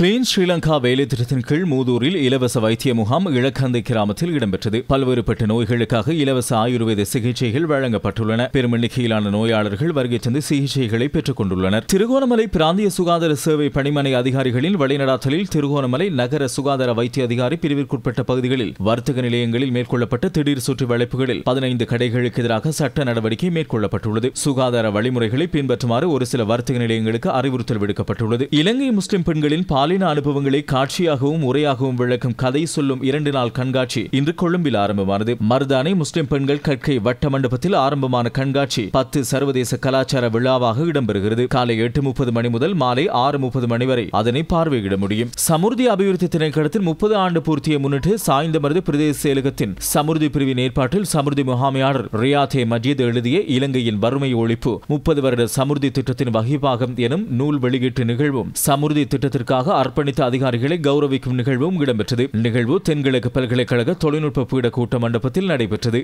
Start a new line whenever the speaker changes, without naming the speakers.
Clean Sri Lanka வேலை திட்டத்தின் கீழ் மூதூரில் இலவச வைத்திய முகாம் இலக்கந்தை கிராமத்தில் இடம்பெற்றது. பல்வேறுபட்ட நோய்களுக்காக இலவச ஆயுர்வேத சிகிச்சைகள் வழங்கப்பட்டுள்ளன. பெரும் எண்ணிக்கையிலான நோயாளர்கள் வருகை தந்து சிகிச்சைகளை பெற்றுக் கொண்டுள்ளனர். திருகோணமலை பிராந்திய சுகாதார சேவை பணிமனை அதிகாரிகளின் வழிநடாத்தலில் திருகோணமலை நகர சுகாதார வைத்திய அதிகாரி பிரிவிற்குட்பட்ட பகுதிகளில் வர்த்தக நிலையங்களில் மேற்கொள்ளப்பட்ட திடீர் சுற்றி வளைப்புகளில் 15 கடைகளுக்கு எதிராக சட்ட நடவடிக்கை மேற்கொள்ளப்பட்டுள்ளது. சுகாதார வழிமுறைகளை பின்பற்றுமாறு ஒரு சில வர்த்தக நிலையங்களுக்கு அறிவுறுத்தல் விடுக்கப்பட்டுள்ளது. இலங்கை முஸ்லிம் பெண்களின் பாலின அனுபவங்களை காட்சியாகவும் உரையாகவும் விளக்கும் கதை சொல்லும் 2 நாள் கண்காட்சி இன்று கொழும்பில் ஆரம்பமானது. மருதானை முஸ்லிம் பெண்கள் கற்கை வட்ட மண்டபத்தில் ஆரம்பமான கண்காட்சி 10 சர்வதேச கலாச்சார விழாவாக இடம்பெறுகிறது. காலை 8:30 மணி முதல் மாலை 6:30 மணி வரை அதனை பார்வையிட முடியும். சமுர்தி அபிவிருத்தி திணைக்களத்தின் 30 ஆண்டு பூர்த்தியை முன்னிட்டு சாய்ந்தமருது பிரதேச செயலகத்தின் சமுர்தி பிரிவின் ஏற்பாட்டில் சமுர்தி முகாமையாளர் ரியாதே மஜீத் எழுதிய இலங்கையின் வறுமை ஒழிப்பு 30 வருட சமுர்தி திட்டத்தின் வகிபாகம் எனும் நூல் வெளியீட்டு நிகழ்வும் சமுர்தி திட்டத்திற்காக அர்ப்பணித்த அதிகாரிகளை கௌரவிக்கும் நிகழ்வும் இடம்பெற்றது. நிகழ்வு தென்கிழக்கு பல்கலைக்கழக தொழில்நுட்ப பீட கூட்ட மண்டபத்தில் நடைபெற்றது.